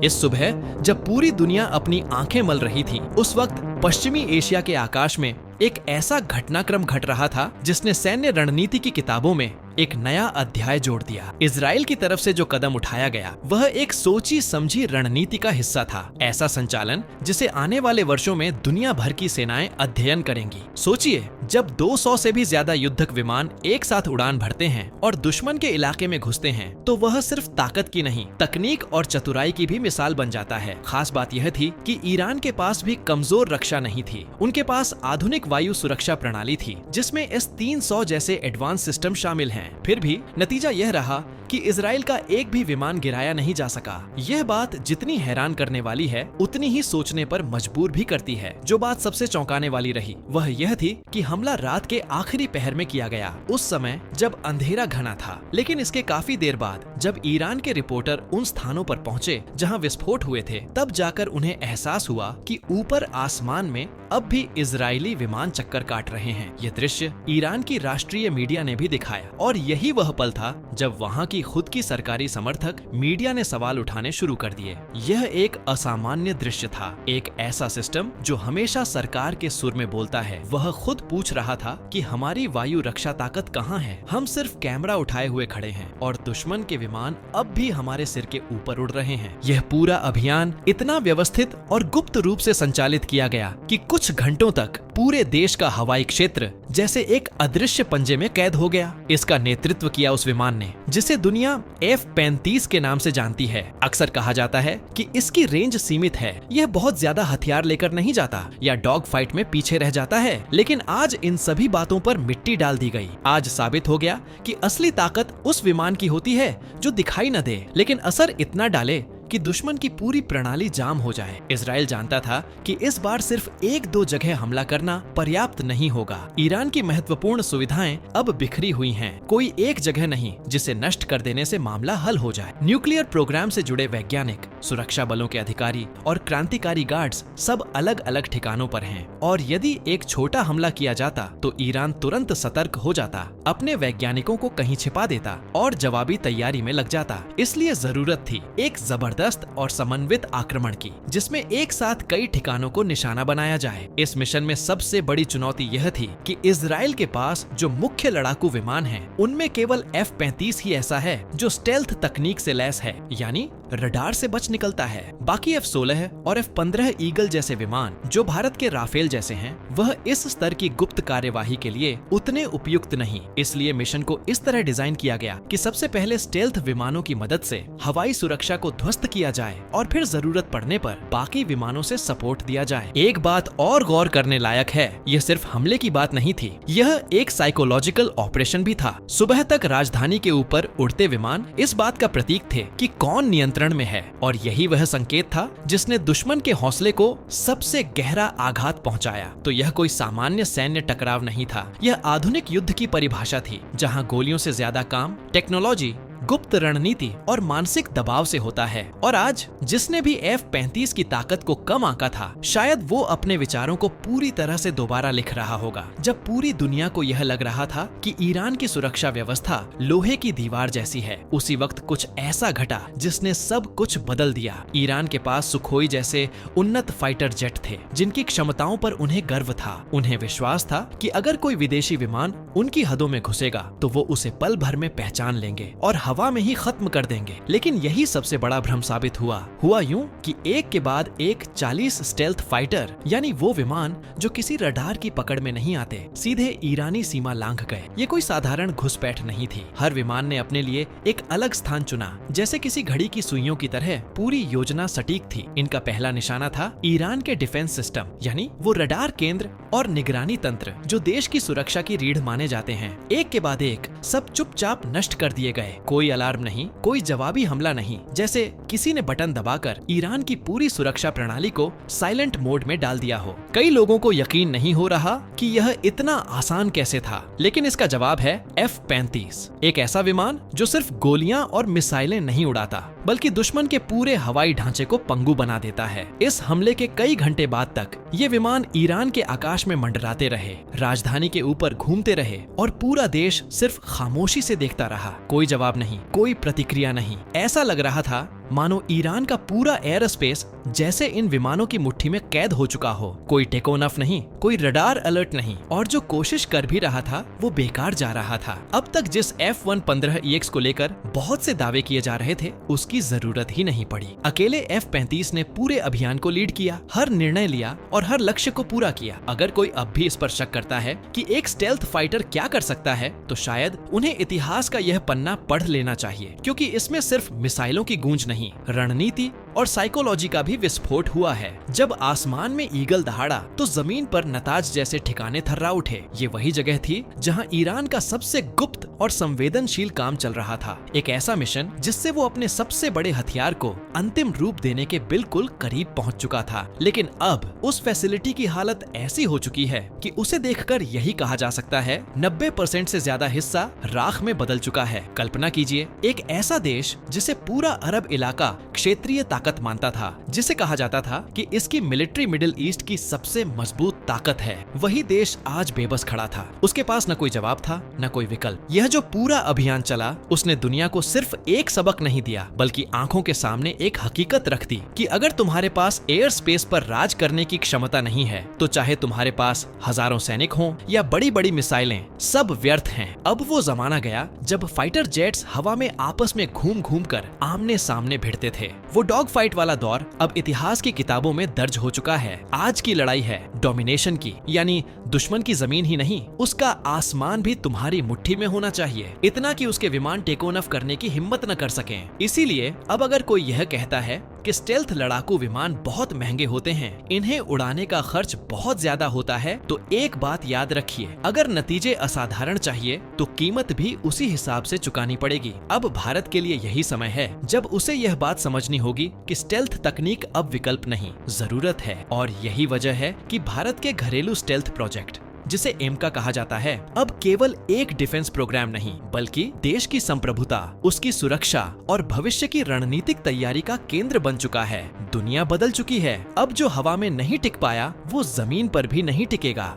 इस सुबह जब पूरी दुनिया अपनी आंखें मल रही थी, उस वक्त पश्चिमी एशिया के आकाश में एक ऐसा घटनाक्रम घट रहा था जिसने सैन्य रणनीति की किताबों में एक नया अध्याय जोड़ दिया। इजराइल की तरफ से जो कदम उठाया गया वह एक सोची समझी रणनीति का हिस्सा था। ऐसा संचालन जिसे आने वाले वर्षों में दुनिया भर की सेनाएं अध्ययन करेंगी। सोचिए, जब 200 से भी ज्यादा युद्धक विमान एक साथ उड़ान भरते हैं और दुश्मन के इलाके में घुसते हैं, तो वह सिर्फ ताकत की नहीं, तकनीक और चतुराई की भी मिसाल बन जाता है। खास बात यह थी कि ईरान के पास भी कमजोर रक्षा नहीं थी। उनके पास आधुनिक वायु सुरक्षा प्रणाली थी जिसमें S-300 जैसे एडवांस सिस्टम शामिल हैं। फिर भी नतीजा यह रहा कि इजराइल का एक भी विमान गिराया नहीं जा सका। यह बात जितनी हैरान करने वाली है, उतनी ही सोचने पर मजबूर भी करती है। जो बात सबसे चौंकाने वाली रही वह यह थी कि हमला रात के आखिरी पहर में किया गया, उस समय जब अंधेरा घना था। लेकिन इसके काफी देर बाद जब ईरान के रिपोर्टर उन स्थानों पर पहुंचे जहां विस्फोट हुए थे, तब जाकर उन्हें एहसास हुआ कि ऊपर आसमान में अब भी इजरायली विमान चक्कर काट रहे हैं। यह दृश्य ईरान की राष्ट्रीय मीडिया ने भी दिखाया और यही वह पल था जब वहां की खुद की सरकारी समर्थक मीडिया ने सवाल उठाने शुरू कर दिए। यह एक असामान्य दृश्य था। एक ऐसा सिस्टम जो हमेशा सरकार के सुर में बोलता है, वह खुद पूछ रहा था कि हमारी वायु रक्षा ताकत कहाँ है। हम सिर्फ कैमरा उठाए हुए खड़े हैं और दुश्मन के विमान अब भी हमारे सिर के ऊपर उड़ रहे हैं। यह पूरा अभियान इतना व्यवस्थित और गुप्त रूप से संचालित किया गया कि कुछ घंटों तक पूरे देश का हवाई क्षेत्र जैसे एक अदृश्य पंजे में कैद हो गया। इसका नेतृत्व किया उस विमान ने जिसे दुनिया F-35 के नाम से जानती है। अक्सर कहा जाता है कि इसकी रेंज सीमित है, यह बहुत ज्यादा हथियार लेकर नहीं जाता या डॉग फाइट में पीछे रह जाता है। लेकिन आज इन सभी बातों पर मिट्टी डाल दी गई। आज साबित हो गया कि असली ताकत उस विमान की होती है जो दिखाई न दे, लेकिन असर इतना डाले कि दुश्मन की पूरी प्रणाली जाम हो जाए। इजराइल जानता था कि इस बार सिर्फ एक दो जगह हमला करना पर्याप्त नहीं होगा। ईरान की महत्वपूर्ण सुविधाएं अब बिखरी हुई हैं। कोई एक जगह नहीं जिसे नष्ट कर देने से मामला हल हो जाए। न्यूक्लियर प्रोग्राम से जुड़े वैज्ञानिक, सुरक्षा बलों के अधिकारी और क्रांतिकारी गार्ड्स सब अलग अलग ठिकानों पर हैं। और यदि एक छोटा हमला किया जाता तो ईरान तुरंत सतर्क हो जाता, अपने वैज्ञानिकों को कहीं छिपा देता और जवाबी तैयारी में लग जाता। इसलिए जरूरत थी एक जबरदस्त और समन्वित आक्रमण की, जिसमें एक साथ कई ठिकानों को निशाना बनाया जाए। इस मिशन में सबसे बड़ी चुनौती यह थी कि इजराइल के पास जो मुख्य लड़ाकू विमान हैं, उनमें केवल F-35 ही ऐसा है जो स्टेल्थ तकनीक से लैस है, यानी रडार से बच निकलता है। बाकी F-16 और F-15 ईगल जैसे विमान जो भारत के राफेल जैसे हैं, वह इस स्तर की गुप्त कार्यवाही के लिए उतने उपयुक्त नहीं। इसलिए मिशन को इस तरह डिजाइन किया गया कि सबसे पहले स्टेल्थ विमानों की मदद से हवाई सुरक्षा को ध्वस्त किया जाए और फिर जरूरत पड़ने पर बाकी विमानों से सपोर्ट दिया जाए। एक बात और गौर करने लायक है, यह सिर्फ हमले की बात नहीं थी, यह एक साइकोलॉजिकल ऑपरेशन भी था। सुबह तक राजधानी के ऊपर उड़ते विमान इस बात का प्रतीक थे कि कौन नियंत्रण में है, और यही वह संकेत था जिसने दुश्मन के हौसले को सबसे गहरा आघात पहुंचाया। तो यह कोई सामान्य सैन्य टकराव नहीं था, यह आधुनिक युद्ध की परिभाषा थी, जहां गोलियों से ज्यादा काम टेक्नोलॉजी, गुप्त रणनीति और मानसिक दबाव से होता है। और आज जिसने भी F-35 की ताकत को कम आंका था, शायद वो अपने विचारों को पूरी तरह से दोबारा लिख रहा होगा। जब पूरी दुनिया को यह लग रहा था कि ईरान की सुरक्षा व्यवस्था लोहे की दीवार जैसी है, उसी वक्त कुछ ऐसा घटा जिसने सब कुछ बदल दिया। ईरान के पास सुखोई जैसे उन्नत फाइटर जेट थे जिनकी क्षमताओं पर उन्हें गर्व था। उन्हें विश्वास था कि अगर कोई विदेशी विमान उनकी हदों में घुसेगा तो वो उसे पल भर में पहचान लेंगे और हवा में ही खत्म कर देंगे। लेकिन यही सबसे बड़ा भ्रम साबित हुआ यूं कि एक के बाद एक 40 स्टेल्थ फाइटर, यानी वो विमान जो किसी रडार की पकड़ में नहीं आते, सीधे ईरानी सीमा लांघ गए। ये कोई साधारण घुसपैठ नहीं थी। हर विमान ने अपने लिए एक अलग स्थान चुना, जैसे किसी घड़ी की सुइयों की तरह पूरी योजना सटीक थी। इनका पहला निशाना था ईरान के डिफेंस सिस्टम, यानी वो रडार केंद्र और निगरानी तंत्र जो देश की सुरक्षा की रीढ़ माने जाते हैं। एक के बाद एक सब चुपचाप नष्ट कर दिए गए। कोई अलार्म नहीं, कोई जवाबी हमला नहीं, जैसे किसी ने बटन दबाकर ईरान की पूरी सुरक्षा प्रणाली को साइलेंट मोड में डाल दिया हो। कई लोगों को यकीन नहीं हो रहा कि यह इतना आसान कैसे था, लेकिन इसका जवाब है F-35, एक ऐसा विमान जो सिर्फ गोलियां और मिसाइलें नहीं उड़ाता, बल्कि दुश्मन के पूरे हवाई ढांचे को पंगु बना देता है। इस हमले के कई घंटे बाद तक ये विमान ईरान के आकाश में मंडराते रहे, राजधानी के ऊपर घूमते रहे और पूरा देश सिर्फ खामोशी से देखता रहा। कोई जवाब नहीं, कोई प्रतिक्रिया नहीं। ऐसा लग रहा था मानो ईरान का पूरा एयर स्पेस जैसे इन विमानों की मुट्ठी में कैद हो चुका हो। कोई टेकोनफ नहीं, कोई रडार अलर्ट नहीं, और जो कोशिश कर भी रहा था वो बेकार जा रहा था। अब तक जिस F-115EX को लेकर बहुत से दावे किए जा रहे थे उसकी जरूरत ही नहीं पड़ी। अकेले F-35 ने पूरे अभियान को लीड किया, हर निर्णय लिया और हर लक्ष्य को पूरा किया। अगर कोई अब भी इस पर शक करता है कि एक स्टेल्थ फाइटर क्या कर सकता है, तो शायद उन्हें इतिहास का यह पन्ना पढ़ लेना चाहिए, क्योंकि इसमें सिर्फ मिसाइलों की गूंज नहीं, रणनीति और साइकोलॉजी का भी विस्फोट हुआ है। जब आसमान में ईगल दहाड़ा तो जमीन पर नताज जैसे ठिकाने थर्रा उठे। ये वही जगह थी जहां ईरान का सबसे गुप्त और संवेदनशील काम चल रहा था। एक ऐसा मिशन जिससे वो अपने सबसे बड़े हथियार को अंतिम रूप देने के बिल्कुल करीब पहुंच चुका था। लेकिन अब उस फैसिलिटी की हालत ऐसी हो चुकी है कि उसे देखकर यही कहा जा सकता है 90% से ज्यादा हिस्सा राख में बदल चुका है। कल्पना कीजिए, एक ऐसा देश जिसे पूरा अरब इलाका क्षेत्रीय ताकत मानता था, जिसे कहा जाता था कि इसकी मिलिट्री मिडिल ईस्ट की सबसे मजबूत ताकत है, वही देश आज बेबस खड़ा था। उसके पास न कोई जवाब था, न कोई विकल्प। यह जो पूरा अभियान चला, उसने दुनिया को सिर्फ एक सबक नहीं दिया, बल्कि आंखों के सामने एक हकीकत रख दी कि अगर तुम्हारे पास एयर स्पेस पर राज करने की क्षमता नहीं है, तो चाहे तुम्हारे पास हजारों सैनिक हों या बड़ी बड़ी मिसाइलें, सब व्यर्थ हैं। अब वो जमाना गया जब फाइटर जेट्स हवा में आपस में घूम घूम कर आमने सामने भिड़ते थे। वो डॉग फाइट वाला दौर अब इतिहास की किताबों में दर्ज हो चुका है। आज की लड़ाई है डोमिनेशन की, यानी दुश्मन की जमीन ही नहीं, उसका आसमान भी तुम्हारी मुट्ठी में होना चाहिए, इतना कि उसके विमान टेकोनफ करने की हिम्मत न कर सकें। इसीलिए अब अगर कोई यह कहता है कि स्टेल्थ लड़ाकू विमान बहुत महंगे होते हैं, इन्हें उड़ाने का खर्च बहुत ज्यादा होता है, तो एक बात याद रखिए, अगर नतीजे असाधारण चाहिए तो कीमत भी उसी हिसाब से चुकानी पड़ेगी। अब भारत के लिए यही समय है जब उसे यह बात समझनी होगी कि स्टेल्थ तकनीक अब विकल्प नहीं, जरूरत है। और यही वजह है कि भारत के घरेलू स्टेल्थ प्रोजेक्ट, जिसे एमका कहा जाता है, अब केवल एक डिफेंस प्रोग्राम नहीं, बल्कि देश की संप्रभुता, उसकी सुरक्षा और भविष्य की रणनीतिक तैयारी का केंद्र बन चुका है। दुनिया बदल चुकी है। अब जो हवा में नहीं टिक पाया वो जमीन पर भी नहीं टिकेगा।